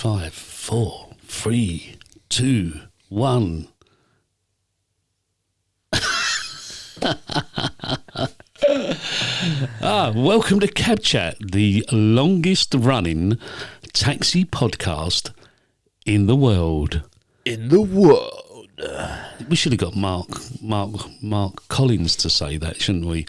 5, 4, 3, 2, 1. Welcome to CabChat, the longest running taxi podcast in the world. In the world. We should have got Mark Collins to say that, shouldn't we?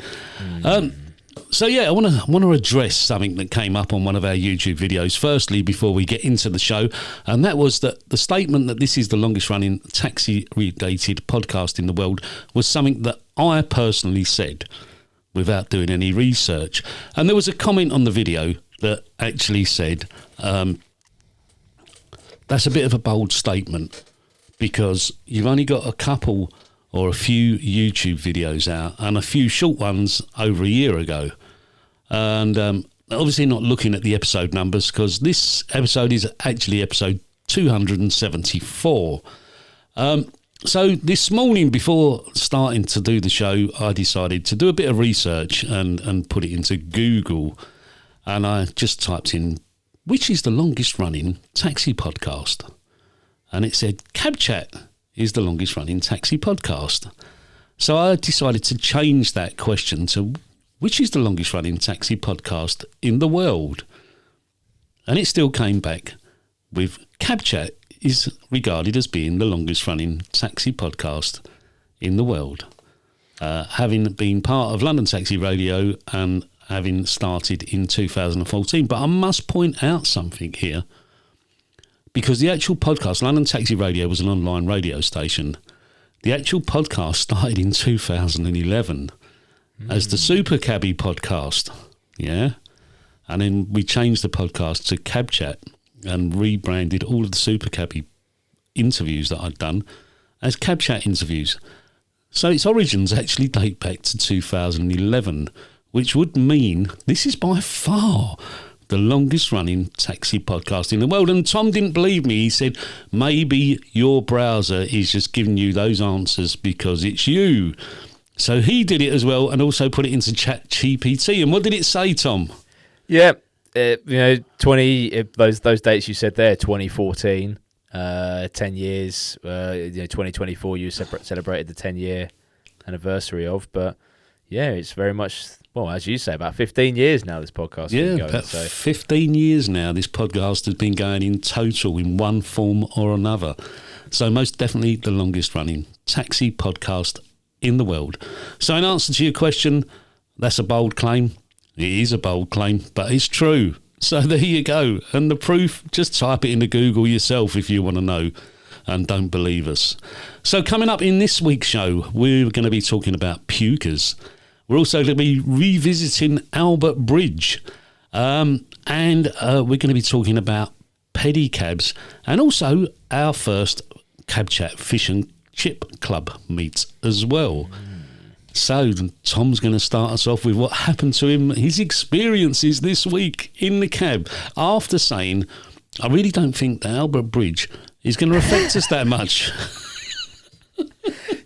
So yeah, I want to address something that came up on one of our YouTube videos. Firstly, before we get into the show, and that was that the statement that this is the longest running taxi-related podcast in the world was something that I personally said without doing any research. And there was a comment on the video that actually said, that's a bit of a bold statement because you've only got a couple or a few YouTube videos out and a few short ones over a year ago. And obviously not looking at the episode numbers because this episode is actually episode 274. So this morning before starting to do the show, I decided to do a bit of research and put it into Google. And I just typed in, which is the longest running taxi podcast? And it said, CabChat is the longest running taxi podcast. So I decided to change that question to, which is the longest running taxi podcast in the world? And it still came back with CabChat is regarded as being the longest running taxi podcast in the world. Having been part of London Taxi Radio and having started in 2014. But I must point out something here. Because the actual podcast, London Taxi Radio was an online radio station. The actual podcast started in 2011 as the Super Cabbie podcast. Yeah. And then we changed the podcast to CabChat and rebranded all of the Super Cabbie interviews that I'd done as CabChat interviews. So its origins actually date back to 2011, which would mean this is by far the longest running taxi podcast in the world. And Tom didn't believe me. He said, maybe your browser is just giving you those answers because it's you. So he did it as well and also put it into ChatGPT. And what did it say, Tom? Yeah, 20 those dates you said there, 2014, 10 years, 2024 you celebrated the 10-year anniversary of. But yeah, it's very much, well, as you say, about 15 years now this podcast has been going. About 15 years now this podcast has been going in total in one form or another. So most definitely the longest running taxi podcast in the world. So in answer to your question, that's a bold claim. It is a bold claim, but it's true. So there you go. And the proof, just type it into Google yourself if you want to know and don't believe us. So coming up in this week's show, we're going to be talking about Pukers. We're also going to be revisiting Albert Bridge. And we're going to be talking about pedicabs and also our first CabChat Fish and Chip Club meet as well. So Tom's going to start us off with what happened to him, his experiences this week in the cab, after saying, I really don't think that Albert Bridge is going to affect us that much.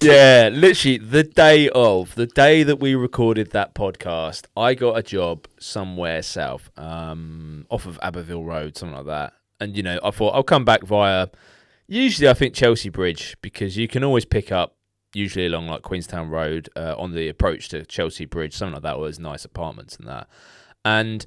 Yeah, literally the day that we recorded that podcast, I got a job somewhere south, off of Abbeville Road, something like that. And, I thought I'll come back via, usually I think Chelsea Bridge, because you can always pick up, usually along like Queenstown Road, on the approach to Chelsea Bridge, something like that, was nice apartments and that. And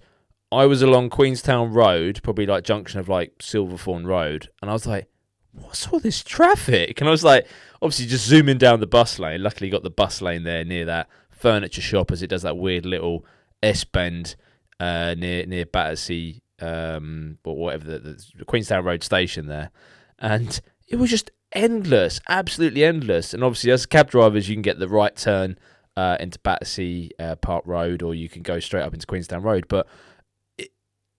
I was along Queenstown Road, probably like junction of like Silverthorne Road, and I was like, what's all this traffic? And I was like, obviously just zooming down the bus lane. Luckily got the bus lane there near that furniture shop, as it does that weird little S-bend near Battersea, or whatever, the Queenstown Road station there. And it was just endless, absolutely endless. And obviously as cab drivers, you can get the right turn into Battersea Park Road, or you can go straight up into Queenstown Road.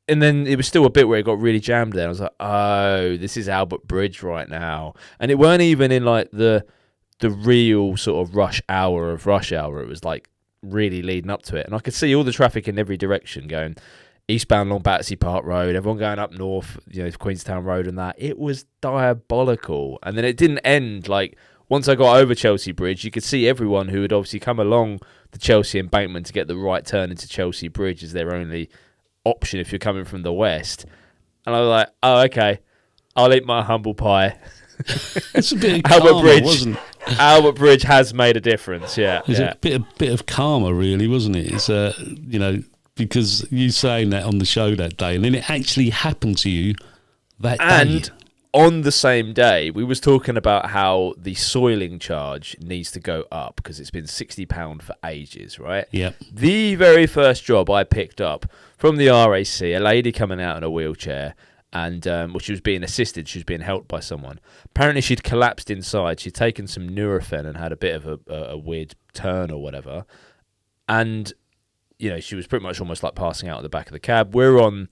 And then it was still a bit where it got really jammed there. I was like, oh, this is Albert Bridge right now. And it weren't even in like the real sort of rush hour. It was like really leading up to it. And I could see all the traffic in every direction going eastbound along Battersea Park Road, everyone going up north, Queenstown Road and that. It was diabolical. And then it didn't end. Like, once I got over Chelsea Bridge, you could see everyone who had obviously come along the Chelsea embankment to get the right turn into Chelsea Bridge as their only option if you're coming from the west. And I was like, oh, okay. I'll eat my humble pie. It's a bit of karma, wasn't it? Albert Bridge has made a difference, yeah. It's a bit of karma, really, wasn't it? It's because you saying that on the show that day, and then it actually happened to you that day. On the same day, we was talking about how the soiling charge needs to go up because it's been £60 for ages, right? Yeah. The very first job I picked up from the RAC, a lady coming out in a wheelchair, and she was being assisted. She was being helped by someone. Apparently, she'd collapsed inside. She'd taken some Nurofen and had a bit of a weird turn or whatever. And, she was pretty much almost like passing out at the back of the cab. We're on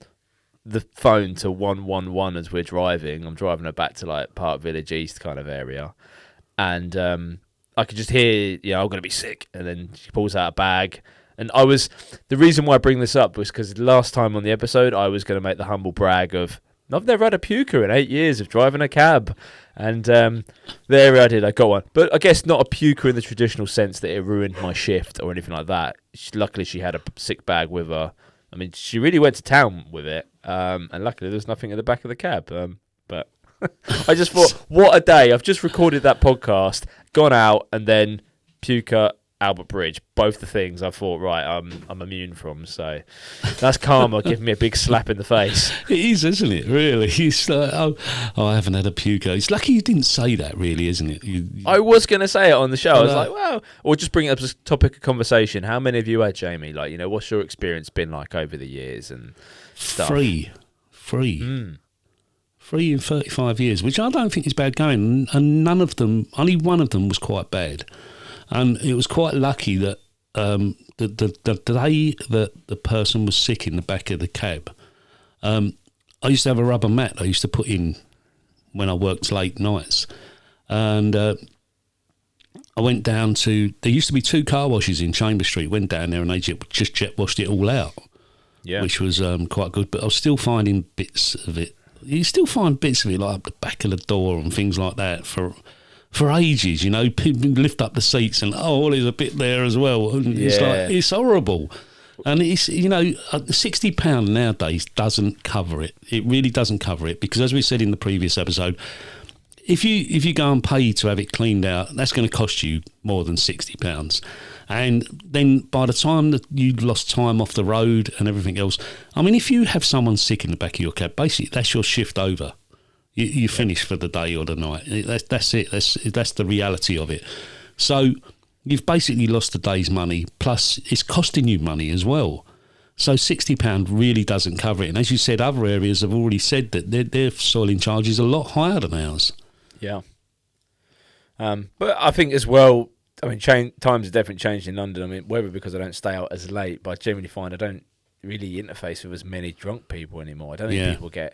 the phone to 111 as we're driving. I'm driving her back to like Park Village East kind of area, and I could just hear, I'm going to be sick. And then she pulls out a bag, and the reason why I bring this up was because last time on the episode I was going to make the humble brag of I've never had a puker in 8 years of driving a cab, and there I did. I got one, but I guess not a puker in the traditional sense that it ruined my shift or anything like that. Luckily, she had a sick bag with her. I mean, she really went to town with it, and luckily there was nothing in the back of the cab. But I just thought, what a day. I've just recorded that podcast, gone out, and then puker, Albert Bridge, both the things I thought, right, I'm immune from. So that's karma giving me a big slap in the face. It is, isn't it, really? It's like, I haven't had a puker. It's lucky you didn't say that, really, isn't it? I was going to say it on the show. I was like, well, or just bring it up as a topic of conversation. How many of you had, Jamie? Like, what's your experience been like over the years and stuff? Free in 35 years, which I don't think is bad going. And only one of them was quite bad. And it was quite lucky that the day that the person was sick in the back of the cab, I used to have a rubber mat I used to put in when I worked late nights. And I went down to, there used to be 2 car washes in Chambers Street, went down there and they just jet washed it all out, which was quite good. But I was still finding bits of it. You still find bits of it like up the back of the door and things like that for ages, people lift up the seats and there's a bit there as well. And it's like, it's horrible. And it's, £60 nowadays doesn't cover it. It really doesn't cover it because, as we said in the previous episode, if you go and pay to have it cleaned out, that's going to cost you more than £60. And then by the time that you've lost time off the road and everything else, I mean, if you have someone sick in the back of your cab, basically that's your shift over. You finish for the day or the night. That's it. That's the reality of it. So you've basically lost the day's money, plus it's costing you money as well. So £60 really doesn't cover it. And as you said, other areas have already said that their soiling charge is a lot higher than ours. Yeah. But I think as well, I mean, times have definitely changed in London. I mean, whether because I don't stay out as late, but I generally find I don't really interface with as many drunk people anymore. I don't think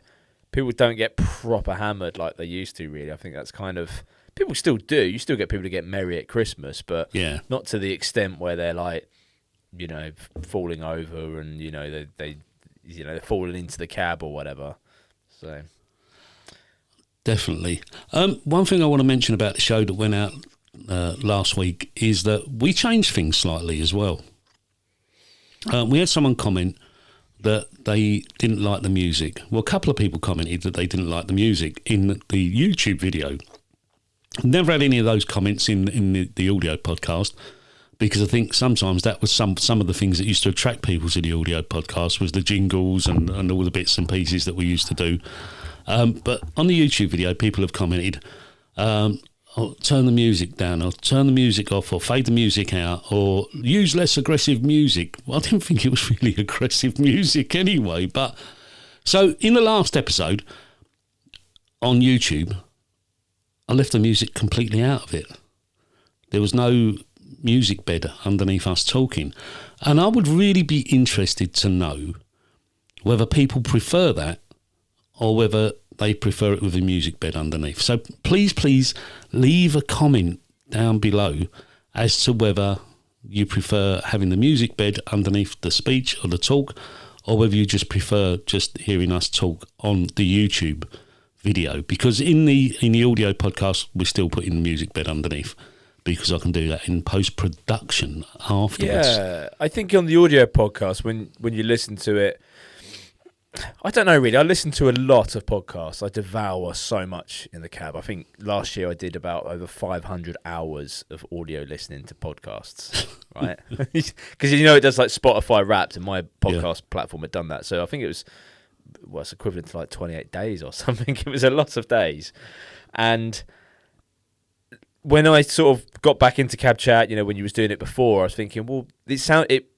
people don't get proper hammered like they used to, really. I think that's kind of... People still do. You still get people to get merry at Christmas, but not to the extent where they're like, falling over and, they're falling into the cab or whatever. So... Definitely. One thing I want to mention about the show that went out last week is that we changed things slightly as well. We had someone comment that they didn't like the music. Well, a couple of people commented that they didn't like the music in the YouTube video. Never had any of those comments in the audio podcast, because I think sometimes that was some of the things that used to attract people to the audio podcast was the jingles and all the bits and pieces that we used to do. But on the YouTube video, people have commented, turn the music down, or turn the music off, or fade the music out, or use less aggressive music. Well, I didn't think it was really aggressive music anyway. But so in the last episode on YouTube, I left the music completely out of it. There was no music bed underneath us talking. And I would really be interested to know whether people prefer that or whether they prefer it with a music bed underneath. So please leave a comment down below as to whether you prefer having the music bed underneath the speech or the talk, or whether you just prefer just hearing us talk on the YouTube video. Because in the audio podcast, we're still putting the music bed underneath, because I can do that in post-production afterwards. Yeah, I think on the audio podcast, when you listen to it, I don't know really. I listen to a lot of podcasts. I devour so much in the cab. I think last year I did about over 500 hours of audio listening to podcasts, right? Because it does like Spotify Wrapped, and my podcast platform had done that. So I think it was, it's equivalent to like 28 days or something. It was a lot of days. And when I sort of got back into CabChat, when you was doing it before, I was thinking, well,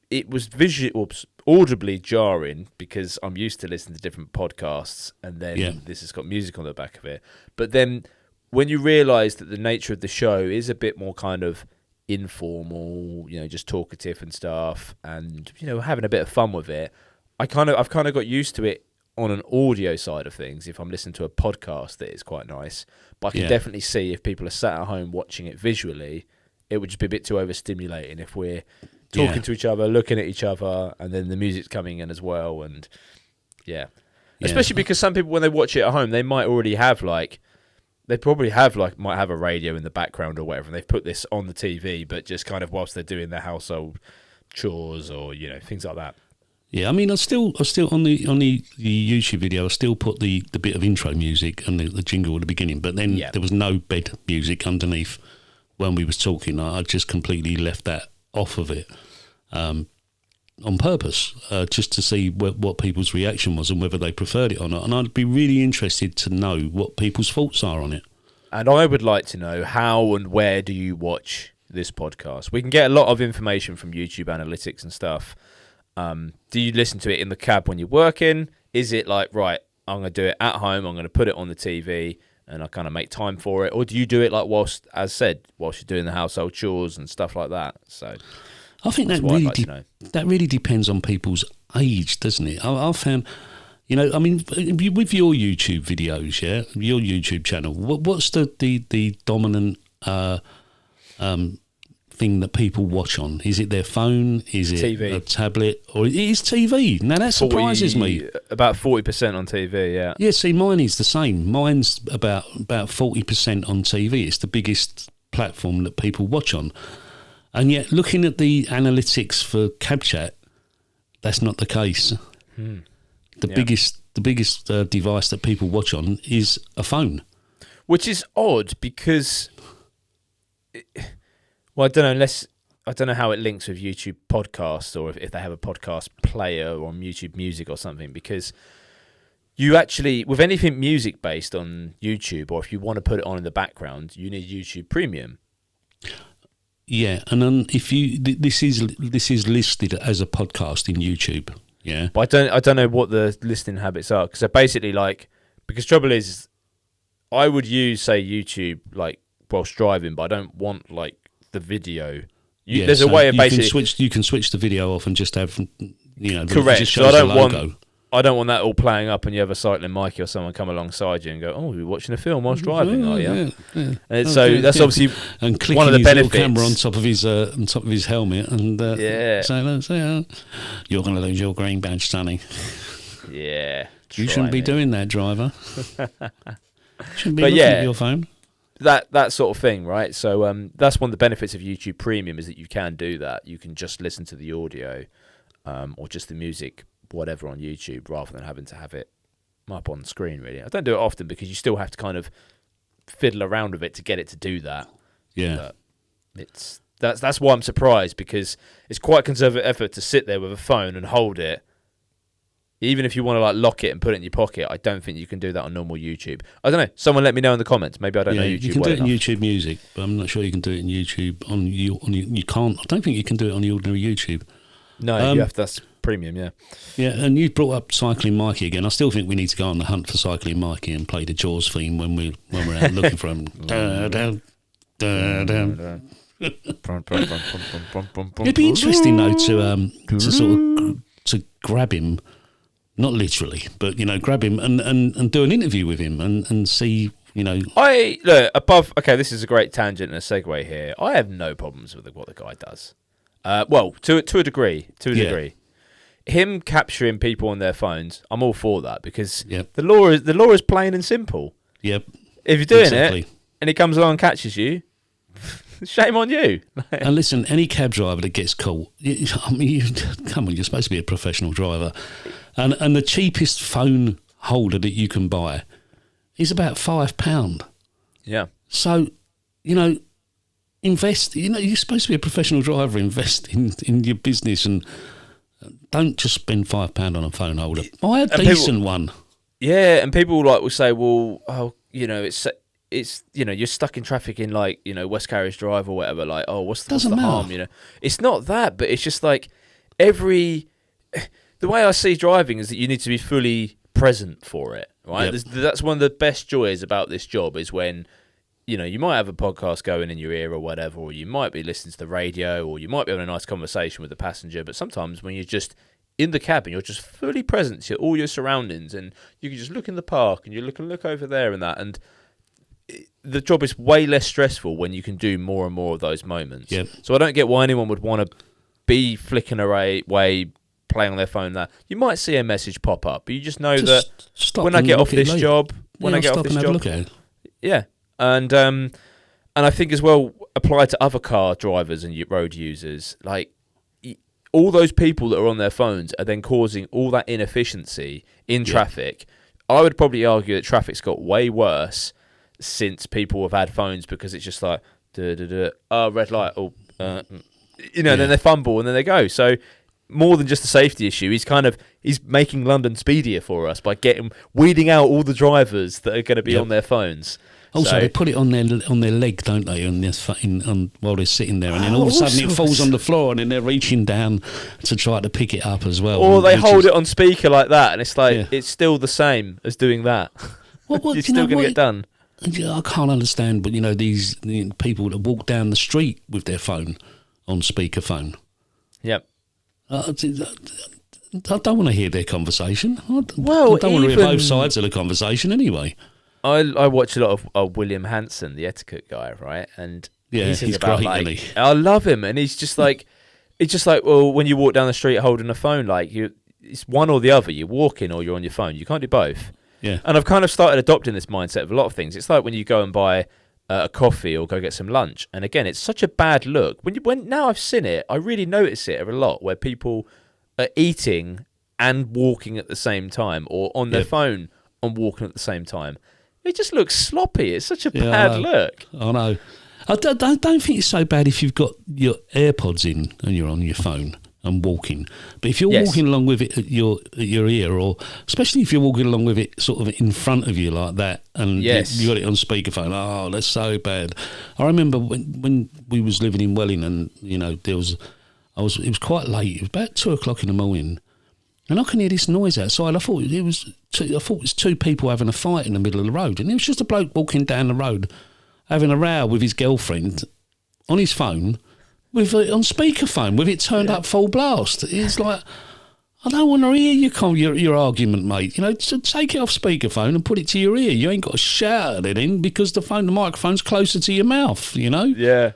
it was audibly jarring because I'm used to listening to different podcasts, and then this has got music on the back of it. But then when you realise that the nature of the show is a bit more kind of informal, just talkative and stuff, and having a bit of fun with it, I've kind of got used to it on an audio side of things. If I'm listening to a podcast, that is quite nice. But I can definitely see if people are sat at home watching it visually, it would just be a bit too overstimulating if we're talking to each other, looking at each other, and then the music's coming in as well. And especially because some people, when they watch it at home, they might already have might have a radio in the background or whatever, and they've put this on the TV, but just kind of whilst they're doing their household chores or things like that. Yeah, I mean, I still on the YouTube video, I still put the bit of intro music and the jingle at the beginning, but then there was no bed music underneath when we was talking. I just completely left that off of it on purpose, just to see what people's reaction was and whether they preferred it or not. And I'd be really interested to know what people's thoughts are on it. And I would like to know, how and where do you watch this podcast? We can get a lot of information from YouTube analytics and stuff. Do you listen to it in the cab when you're working? Is it like, right, I'm going to do it at home, I'm going to put it on the TV, and I kind of make time for it? Or do you do it like whilst you're doing the household chores and stuff like that? So I think that really depends on people's age, doesn't it? I've found, I mean, with your YouTube videos, your YouTube channel, what's the dominant thing that people watch on? Is it their phone? Is it TV? A tablet? Or it is TV? Now that surprises me. About 40% on TV, yeah. Yeah, see, mine is the same. Mine's about 40% on TV. It's the biggest platform that people watch on. And yet, looking at the analytics for CabChat, that's not the case. The biggest device that people watch on is a phone. Which is odd because... Well, I don't know. I don't know how it links with YouTube podcasts, or if they have a podcast player or YouTube Music or something. Because you actually, with anything music based on YouTube, or if you want to put it on in the background, you need YouTube Premium. Yeah, and then this is listed as a podcast in YouTube. Yeah, but I don't know what the listening habits are, because they're basically because trouble is, I would use, say, YouTube whilst driving, but I don't want the video. There's a way of basically you can switch the video off and just have correct. Just so I don't want that all playing up and you have a cycling Mikey or someone come alongside you and go, "Oh, you're watching a film whilst driving, are you?" Yeah. And so that's obviously and clicking one of the his benefits. Camera on top of his helmet and say, "You're going to lose your green badge, Sonny." Yeah, you shouldn't be doing that, driver. Shouldn't be looking at your phone. That sort of thing, right? So that's one of the benefits of YouTube Premium, is that you can do that. You can just listen to the audio or just the music, whatever, on YouTube, rather than having to have it up on screen, really. I don't do it often because you still have to kind of fiddle around with it to get it to do that. Yeah. But that's why I'm surprised, because it's quite a conservative effort to sit there with a phone and hold it. Even if you want to lock it and put it in your pocket, I don't think you can do that on normal YouTube. I don't know. Someone let me know in the comments. Maybe I don't know YouTube. You can do it in YouTube Music, but I'm not sure you can do it in YouTube. You can't. I don't think you can do it on the ordinary YouTube. No, you have to. That's Premium, yeah. Yeah, and you brought up Cycling Mikey again. I still think we need to go on the hunt for Cycling Mikey and play the Jaws theme when we're out looking for him. It'd be interesting though to grab him. Not literally, but grab him and do an interview with him and see, Okay, this is a great tangent and a segue here. I have no problems with what the guy does. Well, to a degree. Him capturing people on their phones, I'm all for that, because the law is plain and simple. Yep. If you're doing it and he comes along and catches you, Shame on you. And listen, any cab driver that gets caught, come on, you're supposed to be a professional driver. And the cheapest phone holder that you can buy is about £5. Yeah. So, invest, you're supposed to be a professional driver, invest in your business and don't just spend £5 on a phone holder. Buy a decent one. Yeah, and people will say, well, it's you're stuck in traffic in West Carriage Drive or whatever. Like, oh, what's the harm? It's not that, but it's just like the way I see driving is that you need to be fully present for it, right? Yep. That's one of the best joys about this job is when you might have a podcast going in your ear or whatever, or you might be listening to the radio, or you might be having a nice conversation with the passenger. But sometimes when you're just in the cabin, you're just fully present to all your surroundings, and you can just look in the park and you look over there and that, and the job is way less stressful when you can do more and more of those moments. Yep. So I don't get why anyone would want to be flicking away, playing on their phone. That you might see a message pop up, but you just know that when I get off this job, yeah, and I think as well apply to other car drivers and road users, like all those people that are on their phones are then causing all that inefficiency in traffic. I would probably argue that traffic's got way worse since people have had phones, because it's just like red light, then they fumble and then they go. So more than just a safety issue, he's making London speedier for us by weeding out all the drivers that are going to be on their phones. Also, they put it on their leg, don't they, while they're sitting there, and then all of a sudden it falls on the floor, and then they're reaching down to try to pick it up as well. Or they hold it on speaker like that, and it's like it's still the same as doing that. You're still going to get done. I can't understand, but these people that walk down the street with their phone on speakerphone. Yep. I don't want to hear their conversation. I don't want to hear both sides of the conversation anyway. I watch a lot of William Hanson, the etiquette guy, right? And he's about, great, like, isn't he? I love him, and he's just like, it's just like, well, when you walk down the street holding a phone, like it's one or the other. You're walking or you're on your phone. You can't do both. Yeah. And I've kind of started adopting this mindset of a lot of things. It's like when you go and buy a coffee or go get some lunch, and again, it's such a bad look. When now I've seen it, I really notice it a lot where people are eating and walking at the same time, or on their phone and walking at the same time. It just looks sloppy. It's such a bad look. I know. I don't think it's so bad if you've got your AirPods in and you're on your phone and walking. But if you're walking along with it at your ear, or especially if you're walking along with it sort of in front of you like that, and you got it on speakerphone, oh, that's so bad. I remember when we was living in Welling, and it was quite late. It was about 2:00 in the morning. And I can hear this noise outside. I thought it was two people having a fight in the middle of the road, and it was just a bloke walking down the road having a row with his girlfriend on his phone, with it on speakerphone, with it turned up full blast. It's like, I don't want to hear your argument, mate. So take it off speakerphone and put it to your ear. You ain't got to shout it in because the microphone's closer to your mouth. Yeah.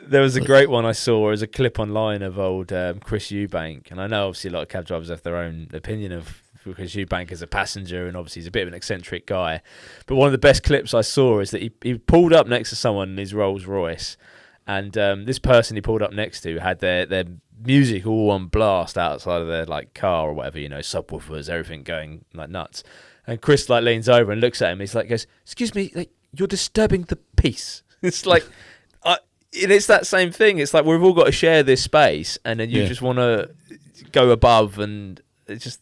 There was a great one I saw as a clip online of old Chris Eubank, and I know obviously a lot of cab drivers have their own opinion of Chris Eubank as a passenger, and obviously he's a bit of an eccentric guy. But one of the best clips I saw is that he pulled up next to someone in his Rolls Royce, and this person he pulled up next to had their music all on blast outside of their car or whatever, subwoofers, everything going like nuts. And Chris leans over and looks at him. He's goes, "Excuse me, you're disturbing the peace." It's like. It's that same thing. It's like we've all got to share this space, and then you just want to go above, and it's just,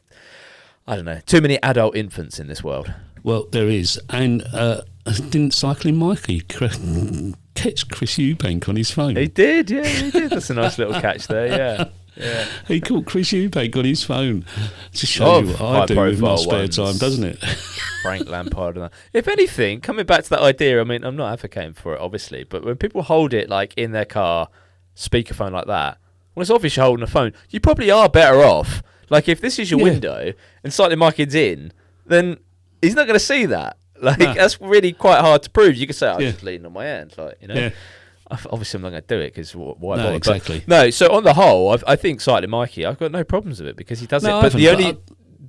I don't know, too many adult infants in this world. Well, there is. And didn't Cycling Mikey catch Chris Eubank on his phone? He did, yeah, he did. That's a nice little catch there, yeah. Yeah. He caught Chris Eubank on his phone. To show you what I do with my spare time, doesn't it? Frank Lampard and that. If anything, coming back to that idea, I mean, I'm not advocating for it, obviously, but when people hold it in their car, speakerphone like that, well, it's obvious you're holding a phone. You probably are better off. If this is your window and Cycling Mikey's in, then he's not going to see that. That's really quite hard to prove. You could say, I'm just leaning on my hand, Yeah. Obviously, I'm not going to do it because why bother? Exactly. No, so on the whole, I think Cycling Mikey, I've got no problems with it because he does it. But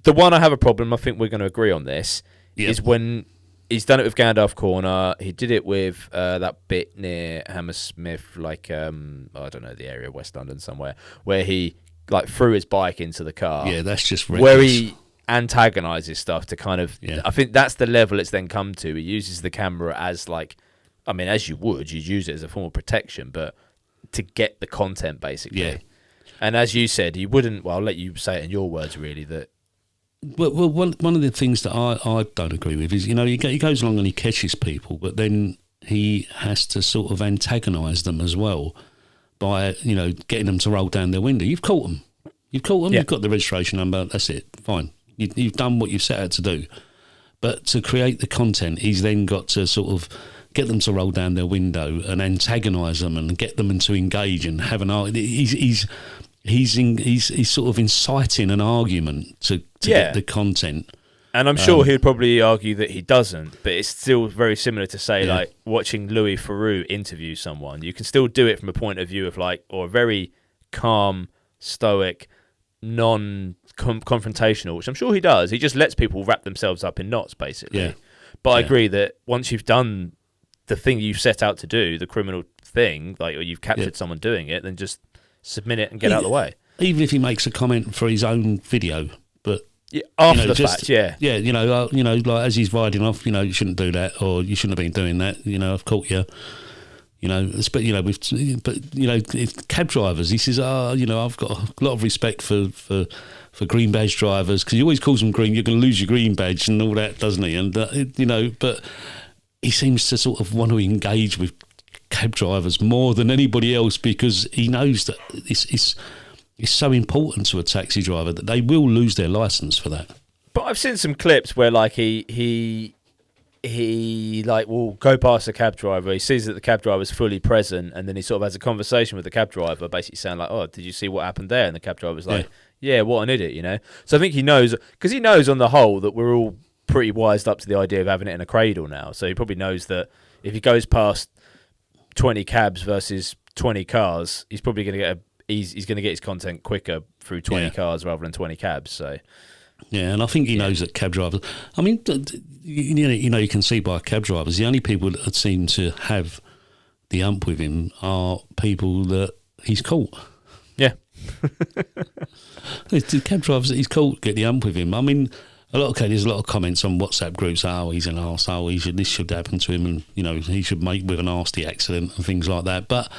the one I have a problem, I think we're going to agree on this, is when he's done it with Gandalf Corner. He did it with that bit near Hammersmith, like I don't know, the area of West London somewhere, where he like threw his bike into the car. Yeah, that's just reckless. Where he antagonises stuff to kind of. Yeah. I think that's the level it's then come to. He uses the camera as like, I mean, as you'd use it as a form of protection, but to get the content basically. Yeah. And as you said, he wouldn't. Well, I'll let you say it in your words, really. That. Well, one of the things that I don't agree with is, he goes along and he catches people, but then he has to sort of antagonise them as well by, getting them to roll down their window. You've caught them. Yeah. You've got the registration number. That's it. Fine. You've done what you've set out to do. But to create the content, he's then got to sort of get them to roll down their window and antagonise them and get them to engage and have an argument. He's sort of inciting an argument to get the content. And I'm sure he'd probably argue that he doesn't, but it's still very similar to say, like, watching Louis Theroux interview someone. You can still do it from a point of view of, like, or a very calm, stoic, non-confrontational, which I'm sure he does. He just lets people wrap themselves up in knots, basically. Yeah. But I agree that once you've done the thing you set out to do, the criminal thing, like, or you've captured someone doing it, then just submit it and get out of the way. Even if he makes a comment for his own video, but after the fact, like as he's riding off, you shouldn't do that, or you shouldn't have been doing that. I've caught you. But cab drivers. He says, I've got a lot of respect for green badge drivers, because he always calls them green. You're going to lose your green badge and all that, doesn't he? And but he seems to sort of want to engage with cab drivers more than anybody else, because he knows that it's so important to a taxi driver that they will lose their license for that. But I've seen some clips where, like, he like will go past a cab driver. He sees that the cab driver is fully present, and then he sort of has a conversation with the cab driver, basically saying like, "Oh, did you see what happened there?" And the cab driver's like, "Yeah, what an idiot," So I think he knows, because he knows on the whole that we're all pretty wised up to the idea of having it in a cradle now. So he probably knows that if he goes past 20 cabs versus 20 cars, he's probably going to get he's going to get his content quicker through 20 cars rather than 20 cabs. So yeah, and I think he knows that cab drivers, I mean, you can see by cab drivers, the only people that seem to have the ump with him are people that he's caught. Yeah. The cab drivers that he's caught get the ump with him. I mean, there's a lot of comments on WhatsApp groups. Oh, he's an arse. Oh, this should happen to him, and he should make with a nasty accident and things like that. But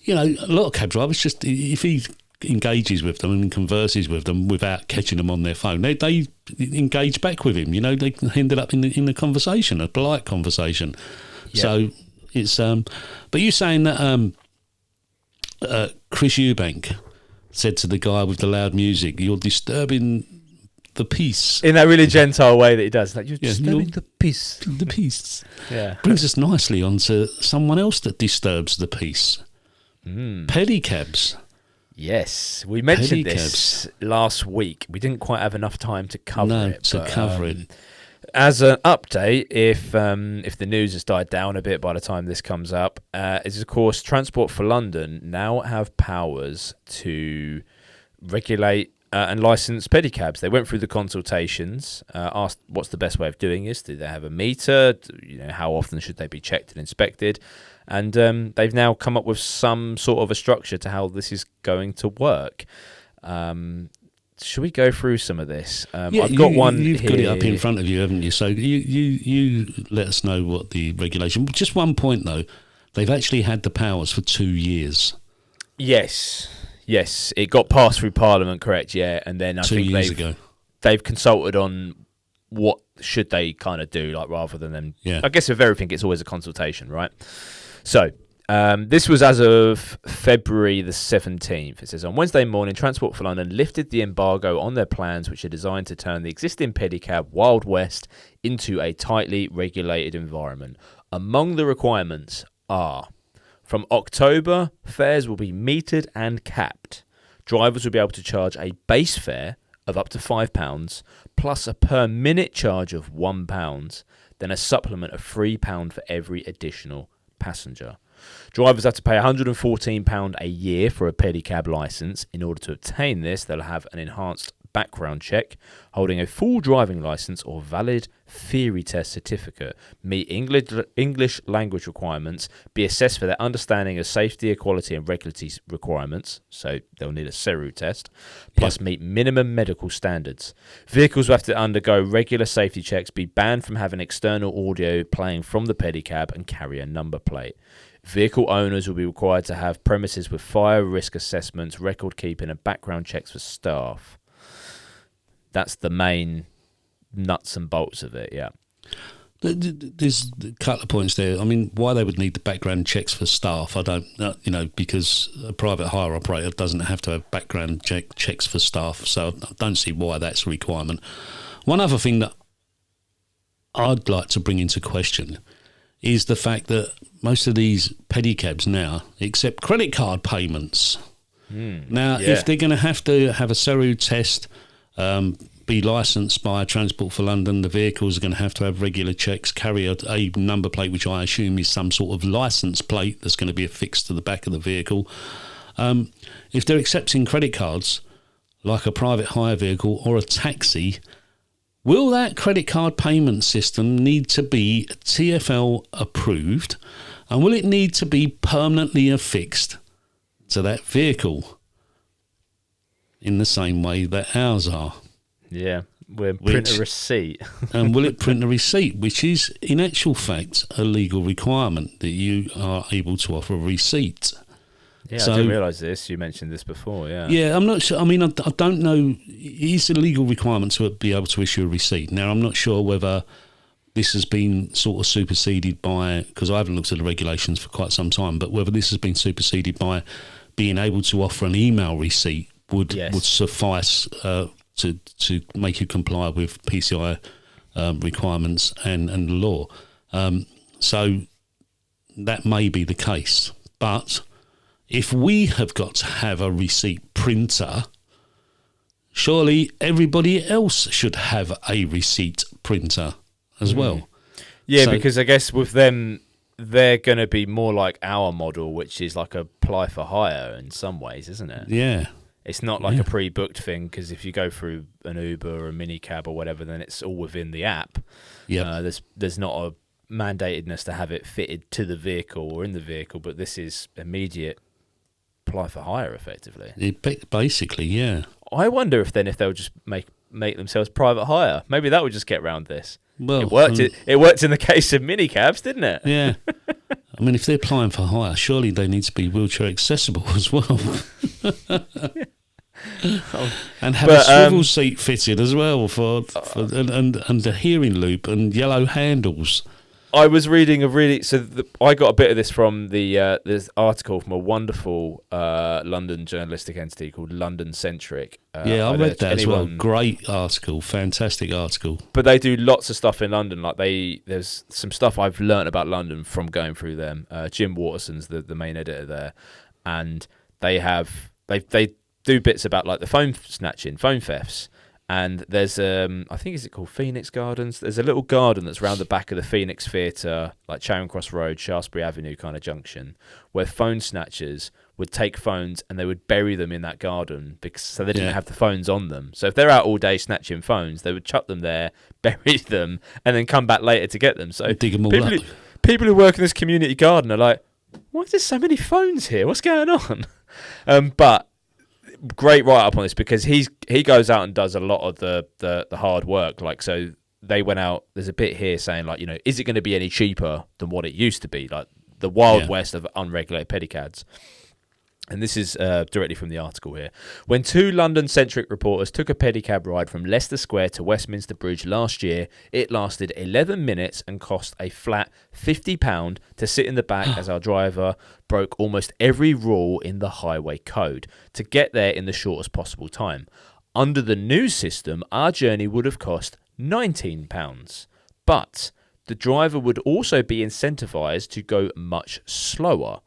a lot of cab drivers, just if he engages with them and converses with them without catching them on their phone, they engage back with him. They ended up in the conversation, a polite conversation. Yep. So it's but you saying that Chris Eubank said to the guy with the loud music, "You're disturbing the peace," in that really gentile way that he does, like, you're disturbing the peace. The peace. Yeah, brings us nicely onto someone else that disturbs the peace. Pedicabs. Yes, we mentioned this last week. We didn't quite have enough time to cover it. As an update, if the news has died down a bit by the time this comes up, is of course Transport for London now have powers to regulate and license pedicabs. They went through the consultations, asked what's the best way of doing this. Do they have a meter? How often should they be checked and inspected? And they've now come up with some sort of a structure to how this is going to work. Should we go through some of this? I've got one. You've here. got it up in front of you, haven't you? So you let us know what the regulation. Just one point though, they've actually had the powers for 2 years. Yes, it got passed through Parliament, correct? Yeah, and then I think they've consulted on what should they kind of do, like rather than them. Yeah. I guess with everything, it's always a consultation, right? So this was as of February the 17th. It says, on Wednesday morning, Transport for London lifted the embargo on their plans, which are designed to turn the existing pedicab Wild West into a tightly regulated environment. Among the requirements are, from October, fares will be metered and capped. Drivers will be able to charge a base fare of up to £5, plus a per minute charge of £1, then a supplement of £3 for every additional passenger. Drivers have to pay £114 a year for a pedicab licence. In order to obtain this, they'll have an enhanced background check, holding a full driving licence or valid theory test certificate, meet English language requirements, be assessed for their understanding of safety, equality and regulatory requirements, so they'll need a CERU test, plus meet minimum medical standards. Vehicles will have to undergo regular safety checks, be banned from having external audio playing from the pedicab and carry a number plate. Vehicle owners will be required to have premises with fire risk assessments, record keeping and background checks for staff. That's the main nuts and bolts of it, yeah. There's a couple of points there. I mean, why they would need the background checks for staff, I don't, because a private hire operator doesn't have to have background checks for staff, so I don't see why that's a requirement. One other thing that I'd like to bring into question is the fact that most of these pedicabs now accept credit card payments. If they're going to have a CERU test, be licensed by Transport for London, the vehicles are going to have regular checks, carry a number plate, which I assume is some sort of license plate that's going to be affixed to the back of the vehicle. If they're accepting credit cards, like a private hire vehicle or a taxi, will that credit card payment system need to be TfL approved, and will it need to be permanently affixed to that vehicle in the same way that ours are? Yeah, we'll print a receipt. And will it print a receipt, which is in actual fact a legal requirement that you are able to offer a receipt. Yeah, so, I didn't realise this. You mentioned this before, yeah. Yeah, I'm not sure. I mean, I don't know. It's a legal requirement to be able to issue a receipt. Now, I'm not sure whether this has been sort of superseded by, because I haven't looked at the regulations for quite some time, but whether this has been superseded by being able to offer an email receipt would suffice to make you comply with PCI requirements and law. So that may be the case. But if we have got to have a receipt printer, surely everybody else should have a receipt printer as well. Yeah, because I guess with them, they're going to be more like our model, which is like apply for hire in some ways, isn't it? Yeah. It's not like a pre-booked thing, because if you go through an Uber or a minicab or whatever, then it's all within the app. Yeah. There's not a mandatedness to have it fitted to the vehicle or in the vehicle, but this is immediate apply for hire, effectively. Basically, yeah. I wonder if they'll just make themselves private hire. Maybe that would just get around this. Well, it worked. It worked in the case of minicabs, didn't it? Yeah. I mean, if they're applying for hire, surely they need to be wheelchair accessible as well. And have a swivel seat fitted as well and a hearing loop and yellow handles. I was reading I got a bit of this from this article from a wonderful London journalistic entity called London Centric. I read that as well. Great article, fantastic article. But they do lots of stuff in London. Like there's some stuff I've learnt about London from going through them. Jim Waterson's the main editor there, and they do bits about like the phone snatching, phone thefts. And there's, I think, is it called Phoenix Gardens? There's a little garden that's around the back of the Phoenix Theatre, like Charing Cross Road, Shaftesbury Avenue kind of junction, where phone snatchers would take phones and they would bury them in that garden so they didn't have the phones on them. So if they're out all day snatching phones, they would chuck them there, bury them, and then come back later to get them. So dig them all up. People who work in this community garden are like, why is there so many phones here? What's going on? But great write-up on this, because he goes out and does a lot of the hard work. Like, so they went out, there's a bit here saying, like, is it going to be any cheaper than what it used to be? Like the Wild West of unregulated pedicabs. And this is directly from the article here. When two London-centric reporters took a pedicab ride from Leicester Square to Westminster Bridge last year, it lasted 11 minutes and cost a flat £50 to sit in the back as our driver broke almost every rule in the highway code to get there in the shortest possible time. Under the new system, our journey would have cost £19. But the driver would also be incentivised to go much slower.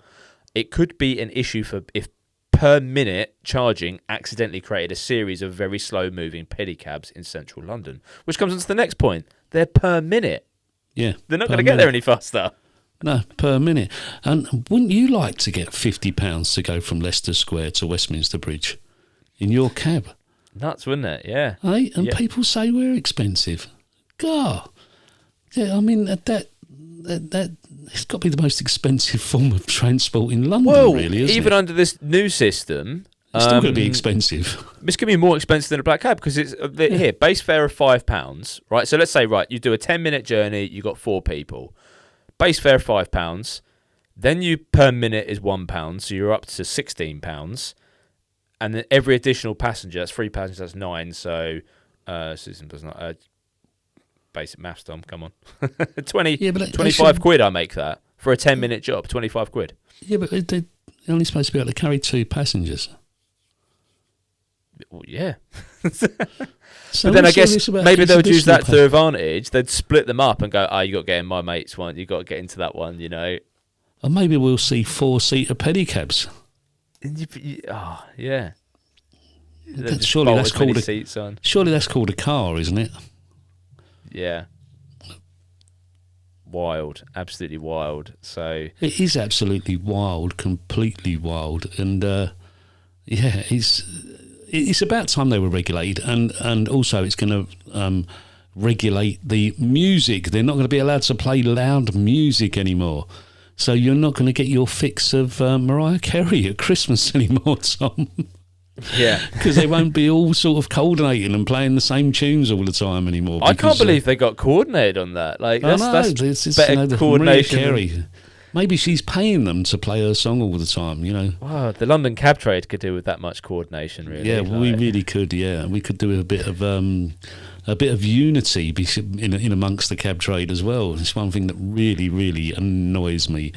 It could be an issue if per minute charging accidentally created a series of very slow moving pedicabs in central London, which comes on to the next point. They're per minute. Yeah. They're not going to get there any faster. No, per minute. And wouldn't you like to get £50 to go from Leicester Square to Westminster Bridge in your cab? nuts, wouldn't it? Yeah. Hey, and Yeah. people say we're expensive. God, yeah. I mean that it's got to be the most expensive form of transport in London, Well, really, isn't even it? under this new system, It's still going to be expensive. it's going to be more expensive than a black cab because it's here base fare of £5, right? So let's say you do a 10-minute journey, you got 4 people, base fare of £5, then you per minute is £1, so you're up to £16, and then every additional passenger, that's 3 passengers, that's 9. So system does not basic maths, Tom. Come on, 25 quid. I make that for a 10-minute job. 25 quid. Yeah, but they're only supposed to be able to carry 2 passengers. Well, yeah. So But then I guess this about maybe they would use exhibitional that to their advantage. They'd split them up and go, you got to get in my mate's one. You got to get into that one, you know. Or maybe we'll see 4-seater pedicabs. Yeah. Surely that's called seats on. Surely that's called a car, isn't it? Yeah. Wild. Absolutely wild. So It is absolutely wild, completely wild, and it's about time they were regulated, and also it's going to regulate the music. They're not going to be allowed to play loud music anymore. So you're not going to get your fix of Mariah Carey at Christmas anymore, Tom. yeah. Because they won't be all sort of coordinating and playing the same tunes all the time anymore. I can't believe they got coordinated on that. Like that's it's better the coordination. Mariah Carey. Maybe she's paying them to play her song all the time, you know. Wow, the London cab trade could do with that much coordination, really. Yeah, well, we really could. Yeah, we could do a bit of unity in amongst the cab trade as well. It's one thing that really, really annoys me.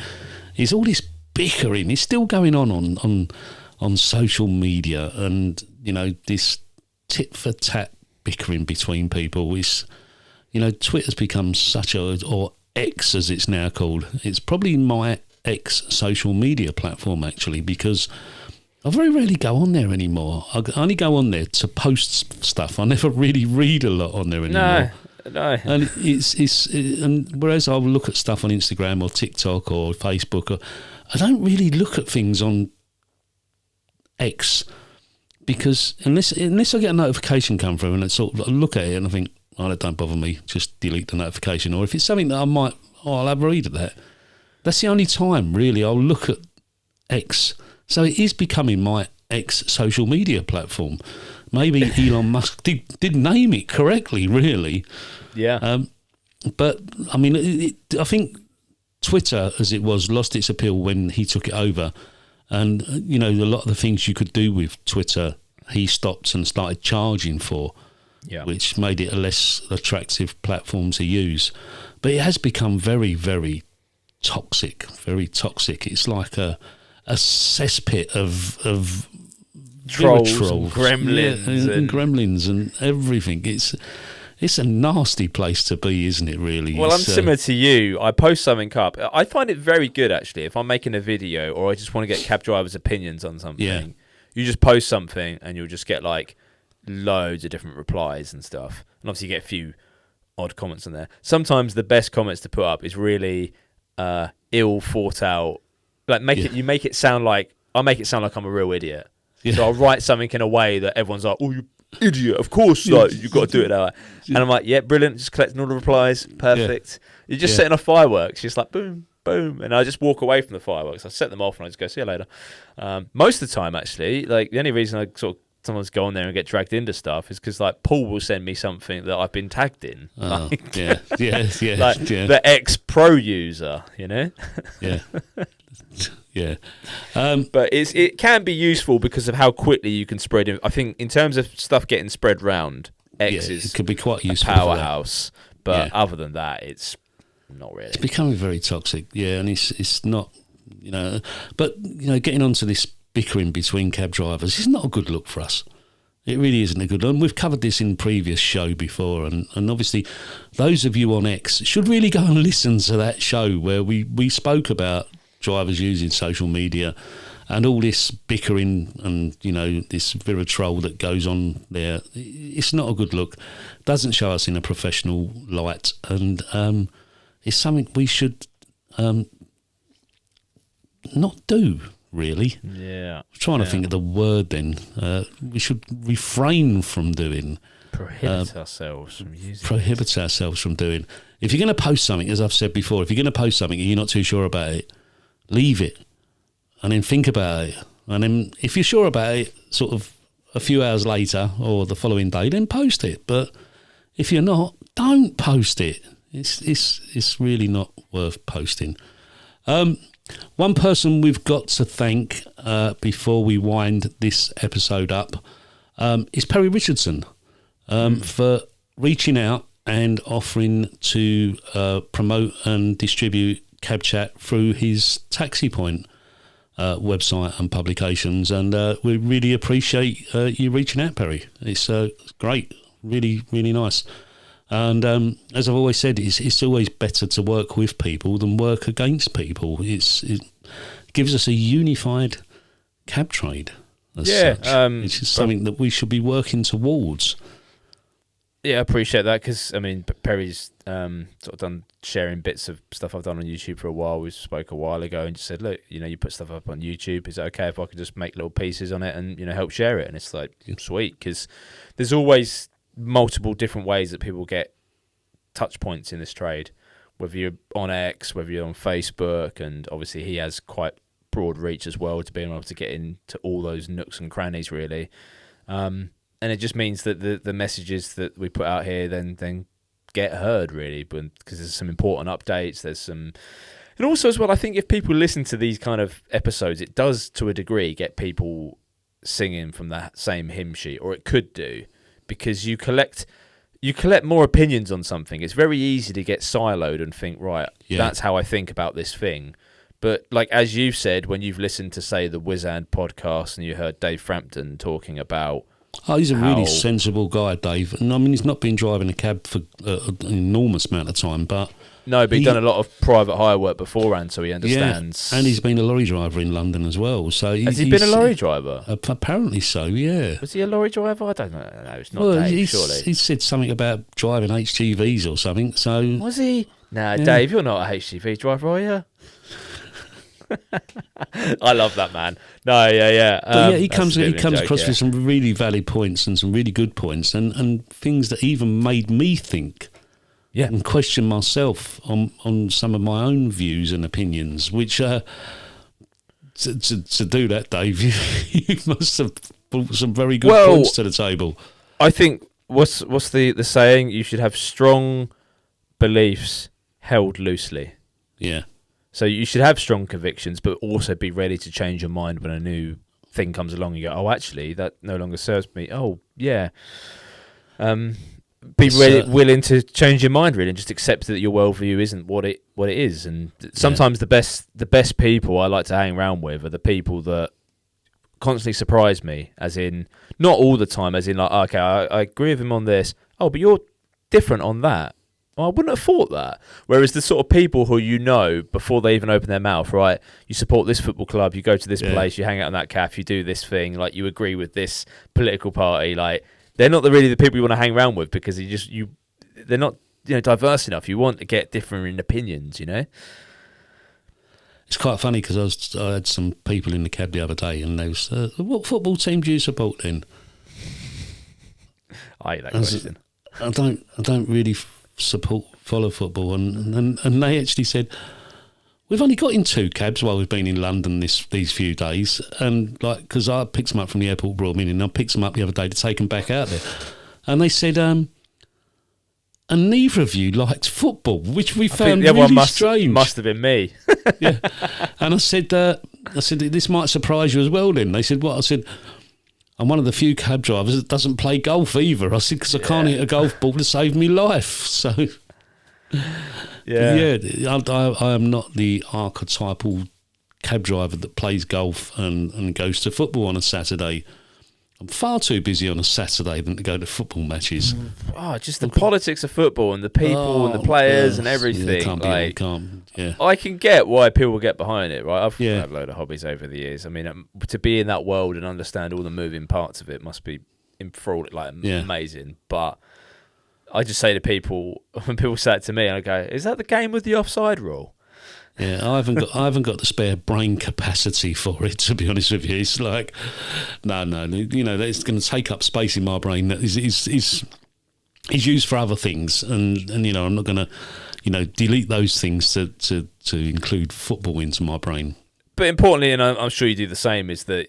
Is all this bickering. It's still going on social media, and you know, this tit for tat bickering between people. Is, you know, Twitter's become such or X as it's now called. It's probably my X social media platform actually, because I very rarely go on there anymore. I only go on there to post stuff. I never really read a lot on there anymore. No. And and whereas I'll look at stuff on Instagram or TikTok or Facebook, I don't really look at things on X, because unless I get a notification come through and I sort of look at it and I think, oh, that don't bother me, just delete the notification. Or if it's something that I'll have a read at that. That's the only time really I'll look at X. So it is becoming my X social media platform. Maybe Elon Musk did name it correctly, really. Yeah. But I mean, I think Twitter, as it was, lost its appeal when he took it over. And, you know, a lot of the things you could do with Twitter, he stopped and started charging for, which made it a less attractive platform to use. But it has become very, very toxic, very toxic. It's like a cesspit of trolls and gremlins. And gremlins and everything. It's a nasty place to be, isn't it, really? Well, I'm similar to you. I post something up. I find it very good, actually, if I'm making a video or I just want to get cab drivers' opinions on something. Yeah. You just post something and you'll just get, like, loads of different replies and stuff. And obviously you get a few odd comments on there. Sometimes the best comments to put up is really ill thought out. Like, you make it sound like... I make it sound like I'm a real idiot. Yeah. So I'll write something in a way that everyone's like, oh, you idiot, of course, like, you've got to do it that way. And I'm like, yeah, brilliant, just collecting all the replies, perfect. You're just setting off fireworks, just like boom, boom, and I just walk away from the fireworks. I set them off and I just go, see you later. Most of the time, actually, like, the only reason I sort of sometimes go on there and get dragged into stuff is because, like, Paul will send me something that I've been tagged in. Like, the ex-pro user, you know? Yeah. Yeah, but it can be useful because of how quickly you can spread it. I think in terms of stuff getting spread round, X is it could be quite useful, powerhouse. But other than that, it's not really. It's becoming very toxic. Yeah, and it's not, you know. But you know, getting onto this bickering between cab drivers is not a good look for us. It really isn't a good look. And we've covered this in previous show before, and obviously, those of you on X should really go and listen to that show where we spoke about drivers using social media and all this bickering and, you know, this vitriol that goes on there. It's not a good look. Doesn't show us in a professional light, and it's something we should not do, really. Yeah. I'm trying to think of the word then. We should refrain from doing. Prohibit ourselves from using Prohibit ourselves from doing. If you're going to post something, as I've said before, if you're going to post something and you're not too sure about it, leave it and then think about it. And then if you're sure about it, sort of a few hours later or the following day, then post it. But if you're not, don't post it. It's really not worth posting. One person we've got to thank before we wind this episode up is Perry Richardson for reaching out and offering to promote and distribute CabChat through his Taxi Point website and publications. And we really appreciate you reaching out, Perry. It's great, really, really nice. And as I've always said, it's always better to work with people than work against people. It gives us a unified cab trade as such. It's just something that we should be working towards. Yeah, I appreciate that because, I mean, Perry's sort of done sharing bits of stuff I've done on YouTube for a while. We spoke a while ago and just said, look, you put stuff up on YouTube. Is it okay if I could just make little pieces on it and, help share it? And it's like, sweet, because there's always multiple different ways that people get touch points in this trade, whether you're on X, whether you're on Facebook, and obviously he has quite broad reach as well to being able to get into all those nooks and crannies, really. And it just means that the messages that we put out here then get heard, really, because there's some important updates. There's some, and also as well, I think if people listen to these kind of episodes, it does to a degree get people singing from that same hymn sheet, or it could do, because you collect more opinions on something. It's very easy to get siloed and think, right, that's how I think about this thing. But like as you've said, when you've listened to, say, the Wizard podcast and you heard Dave Frampton talking about, he's a really sensible guy, Dave. And I mean, he's not been driving a cab for an enormous amount of time, but he's done a lot of private hire work beforehand, so he understands. Yeah, and he's been a lorry driver in London as well. So has he been a lorry driver? Apparently so, yeah. Was he a lorry driver? I don't know. No, it's not Dave, surely. He said something about driving HGVs or something. So was he? Nah, yeah. Dave, you're not a HGV driver, are you? I love that man. No, yeah. But he comes across with some really valid points and some really good points and things that even made me think and question myself on some of my own views and opinions, which to do that, Dave, you must have brought some very good points to the table. I think what's the saying? You should have strong beliefs held loosely. Yeah. So you should have strong convictions, but also be ready to change your mind when a new thing comes along. You go, oh, actually, that no longer serves me. Oh, yeah. Be willing to change your mind, really, and just accept that your worldview isn't what it is. And sometimes the best people I like to hang around with are the people that constantly surprise me. As in, not all the time. As in, like, okay, I agree with him on this. Oh, but you're different on that. Oh, I wouldn't have thought that. Whereas the sort of people who before they even open their mouth, right, you support this football club, you go to this place, you hang out on that cafe, you do this thing, like you agree with this political party, like they're not really the people you want to hang around with because they're not diverse enough. You want to get different opinions, It's quite funny because I had some people in the cab the other day and they was, what football team do you support then? I hate that question. I don't really follow football, and they actually said we've only got in 2 cabs while we've been in London these few days, and like because I picked them up from the airport, brought them in, and I picked them up the other day to take them back out there, and they said and neither of you liked football, which we found really strange. Must have been me. Yeah, and I said this might surprise you as well. Then they said what? I said, I'm one of the few cab drivers that doesn't play golf either. I said, because I can't hit a golf ball to save me life. So, I am not the archetypal cab driver that plays golf and goes to football on a Saturday. I'm far too busy on a Saturday than to go to football matches. Just the politics of football and the people and the players and everything. I can get why people get behind it, right? I've had a load of hobbies over the years. I mean, to be in that world and understand all the moving parts of it must be amazing. But I just say to people, when people say it to me, I go, is that the game with the offside rule? Yeah, I haven't got the spare brain capacity for it, to be honest with you. It's like, no, that's going to take up space in my brain that is used for other things, and I'm not going to, delete those things to include football into my brain. But importantly, and I'm sure you do the same, is that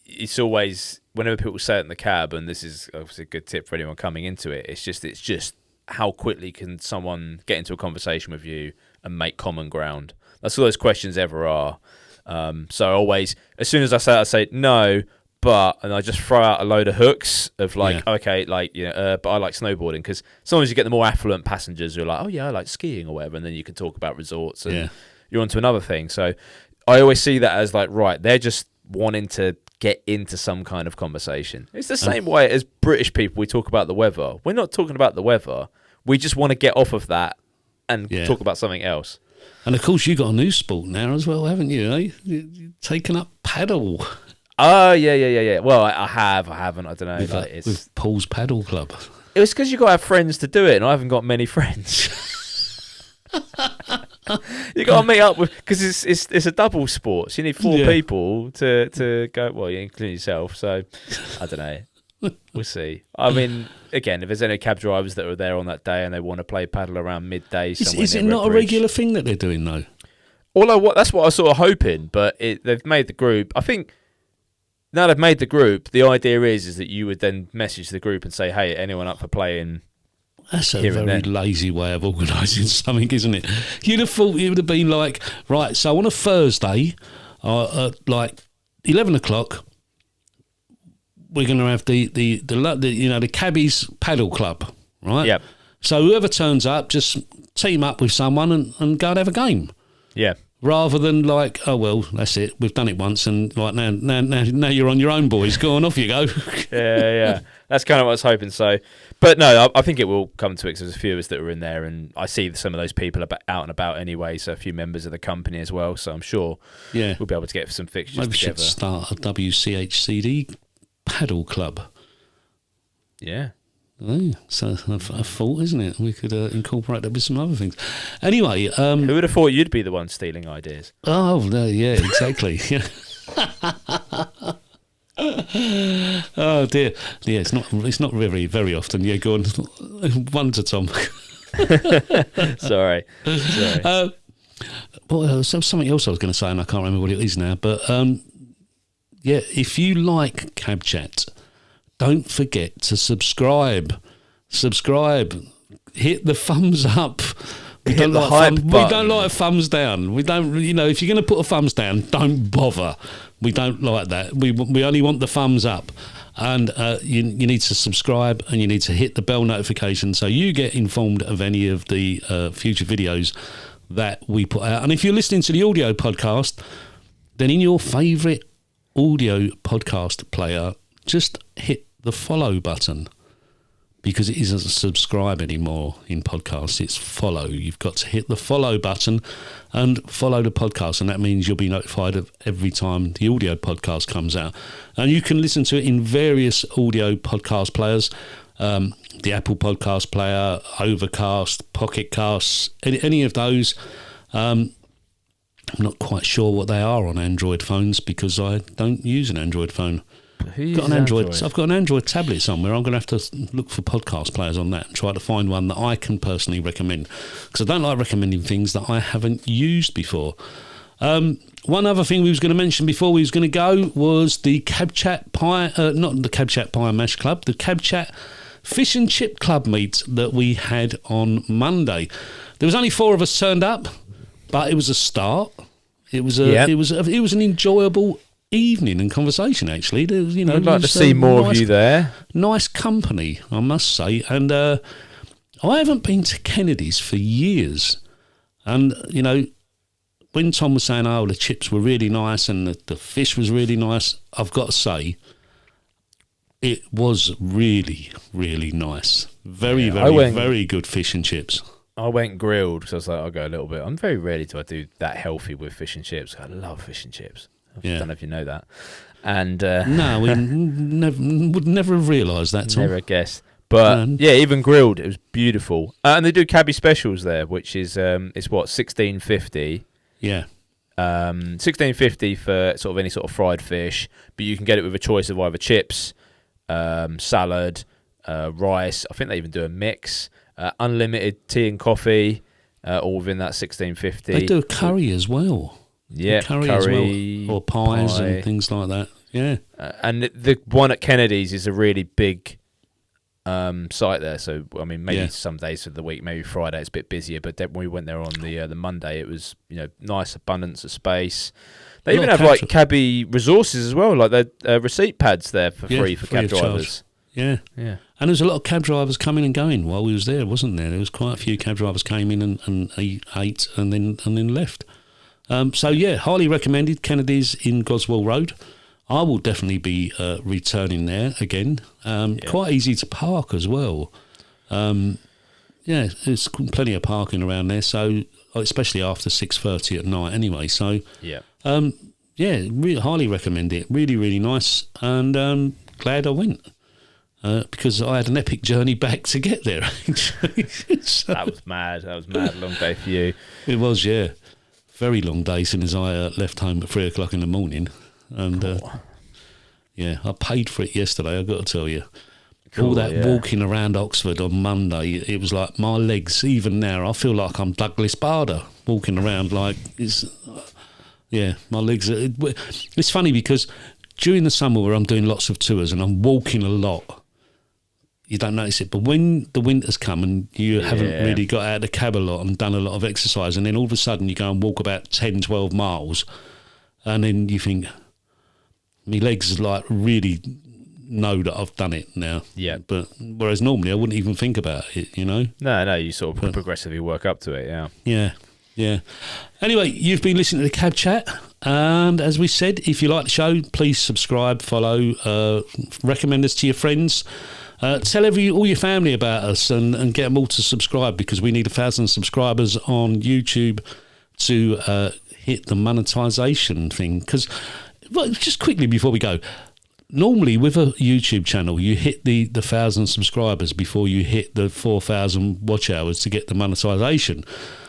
it's always, whenever people say it in the cab, and this is obviously a good tip for anyone coming into it, it's just how quickly can someone get into a conversation with you and make common ground. That's all those questions ever are. So always, as soon as I say no, and I just throw out a load of hooks of but I like snowboarding, because sometimes you get the more affluent passengers who are like, oh yeah, I like skiing or whatever, and then you can talk about resorts and you're onto another thing. So I always see that as like, right, they're just wanting to get into some kind of conversation. It's the same way as British people, we talk about the weather. We're not talking about the weather. We just want to get off of that and talk about something else. And of course, you got a new sport now as well, haven't you? Eh? You've taken up paddle. Oh yeah. Well, I haven't. I don't know. With Paul's Paddle Club. It was because you got to have friends to do it, and I haven't got many friends. You got to meet up with, because it's a double sport. So you need 4 people to go. Well, including yourself. So I don't know. We'll see. I mean, again, if there's any cab drivers that are there on that day and they want to play paddle around midday, is it not a regular thing that they're doing though? That's what I was sort of hoping, but they've made the group. I think now they've made the group. The idea is that you would then message the group and say, "Hey, anyone up for playing?" That's a very lazy way of organising something, isn't it? You'd have thought it would have been like, right, so on a Thursday, like 11 o'clock. We're going to have the cabbies paddle club, right? Yep. So whoever turns up, just team up with someone and go and have a game. Yeah. Rather than like, oh well, that's it. We've done it once, and like now you're on your own, boys. Go on, off you go. Yeah. That's kind of what I was hoping. So, but no, I think it will come to it, because there's a few of us that are in there, and I see some of those people out and about anyway. So a few members of the company as well. So I'm sure we'll be able to get some fixtures Maybe together. We should start a WCHCD paddle club. Yeah. Oh, so a thought, isn't it? We could incorporate that with some other things. Anyway, who would have thought you'd be the one stealing ideas? Oh no, yeah, exactly. Oh dear, yeah, it's not very often. Yeah, go on, one to Tom. Sorry. So something else I was going to say, and I can't remember what it is now. But if you like CabChat, don't forget to subscribe. Hit the thumbs up. We don't like thumbs down. We don't, if you're going to put a thumbs down, don't bother. We don't like that. We only want the thumbs up. And you need to subscribe, and you need to hit the bell notification so you get informed of any of the future videos that we put out. And if you're listening to the audio podcast, then in your favourite audio podcast player, just hit the follow button, because it isn't subscribe anymore in podcasts, it's follow. You've got to hit the follow button and follow the podcast, and that means you'll be notified of every time the audio podcast comes out. And you can listen to it in various audio podcast players, the Apple Podcast Player, Overcast, Pocket Casts, any of those. I'm not quite sure what they are on Android phones, because I don't use an Android phone. I've got an Android tablet somewhere. I'm going to have to look for podcast players on that and try to find one that I can personally recommend, because I don't like recommending things that I haven't used before. One other thing we was going to mention before we was going to go was the CabChat Pie, not the CabChat Pie and Mash Club, the CabChat Fish and Chip Club meet that we had on Monday. There was only 4 of us turned up, but it was a start. It was an enjoyable evening and conversation, actually. I'd like to see more of you there. Nice company, I must say. And I haven't been to Kennedy's for years. And, when Tom was saying, the chips were really nice and the fish was really nice, I've got to say, it was really, really nice. Very good fish and chips. I went grilled, so I was like, I'll go a little bit. I'm very rarely do I do that healthy with fish and chips. I love fish and chips. I don't know if you know that. And no, we would never have realised that, Tom. Never guessed. But even grilled, it was beautiful. And they do cabbie specials there, which is it's what, $16.50. Yeah. 16.50 for sort of any sort of fried fish, but you can get it with a choice of either chips, salad, rice. I think they even do a mix. Unlimited tea and coffee, all within that 16.50. They do a curry as well. Yeah, curry as well, or pies and things like that. Yeah. And the one at Kennedy's is a really big site there. So I mean, maybe some days of the week, maybe Friday, it's a bit busier. But when we went there on the Monday, it was nice abundance of space. They even have like cabbie resources as well, like the receipt pads there for free for cab drivers. Yeah. And there was a lot of cab drivers coming and going while we was there, wasn't there? There was quite a few cab drivers came in and ate and then left. So yeah, highly recommended. Kennedy's in Goswell Road. I will definitely be returning there again. Quite easy to park as well. There's plenty of parking around there. So especially after 6:30 at night, anyway. So really highly recommend it. Really, really nice, and glad I went because I had an epic journey back to get there. Actually, so, that was mad. Long day for you. It was, yeah. Very long day since I left home at 3 o'clock in the morning. And I paid for it yesterday, I've got to tell you. All that walking around Oxford on Monday, it was like my legs, even now, I feel like I'm Douglas Bader walking around like my legs. It's funny because during the summer where I'm doing lots of tours and I'm walking a lot, you don't notice it. But when the winter's come and you haven't really got out of the cab a lot and done a lot of exercise, and then all of a sudden you go and walk about 10, 12 miles, and then you think, my legs like really know that I've done it now. Yeah. But whereas normally I wouldn't even think about it, No, you sort of progressively work up to it, Yeah. Anyway, you've been listening to the Cab Chat, and as we said, if you like the show, please subscribe, follow, recommend us to your friends. Tell all your family about us and get them all to subscribe, because we need 1,000 subscribers on YouTube to hit the monetization thing. Because, just quickly before we go, normally with a YouTube channel, you hit the 1,000 subscribers before you hit the 4,000 watch hours to get the monetization.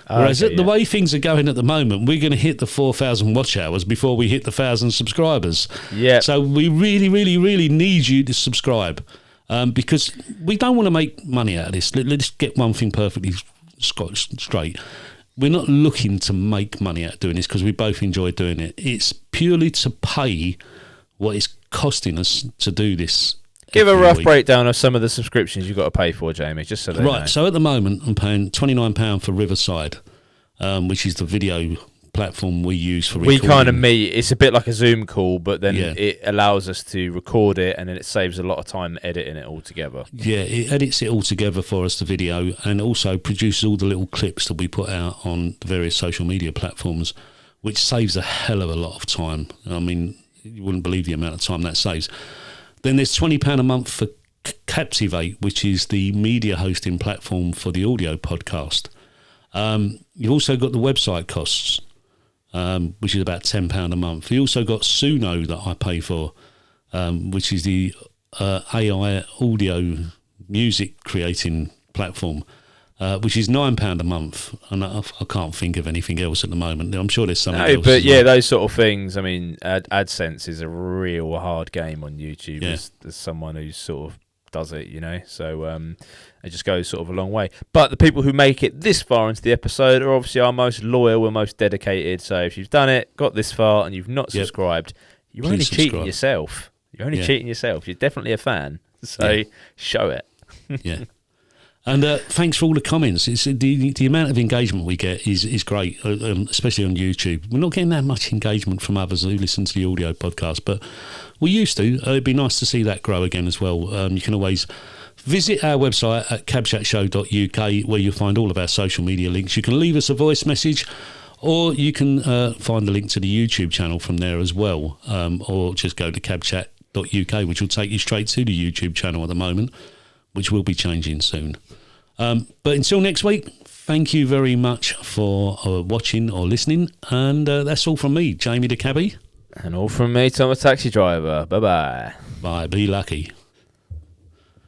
Whereas the way things are going at the moment, we're going to hit the 4,000 watch hours before we hit the 1,000 subscribers. Yeah. So we really, really, really need you to subscribe. Because we don't want to make money out of this. Let's get one thing perfectly straight. We're not looking to make money out of doing this because we both enjoy doing it. It's purely to pay what it's costing us to do this. Give a rough breakdown of some of the subscriptions you've got to pay for, Jamie, just so they know. So at the moment, I'm paying £29 for Riverside, which is the video platform we use for recording. We kind of meet. It's a bit like a Zoom call, but then it allows us to record it, and then it saves a lot of time editing it all together. Yeah, it edits it all together for us, the video, and also produces all the little clips that we put out on the various social media platforms, which saves a hell of a lot of time. I mean, you wouldn't believe the amount of time that saves. Then there's £20 a month for Captivate, which is the media hosting platform for the audio podcast. You've also got the website costs, which is about £10 a month. You also got Suno that I pay for, which is the AI audio music creating platform, which is £9 a month. And I can't think of anything else at the moment. I'm sure there's something else. But yeah, those sort of things. I mean, AdSense is a real hard game on YouTube. Yeah. There's someone who sort of does it, so it just goes sort of a long way. But the people who make it this far into the episode are obviously our most loyal and most dedicated. So if you've done it, got this far, and you've not subscribed, you're only cheating yourself. You're definitely a fan. So show it. Yeah. And thanks for all the comments. It's the amount of engagement we get is great, especially on YouTube. We're not getting that much engagement from others who listen to the audio podcast, but we used to. It'd be nice to see that grow again as well. You can always visit our website at cabchatshow.uk, where you'll find all of our social media links. You can leave us a voice message, or you can find the link to the YouTube channel from there as well, or just go to cabchat.uk, which will take you straight to the YouTube channel at the moment, which will be changing soon. But until next week, thank you very much for watching or listening. And that's all from me, Jamie the Cabbie. And all from me, Tom the Taxi Driver. Bye-bye. Bye. Be lucky.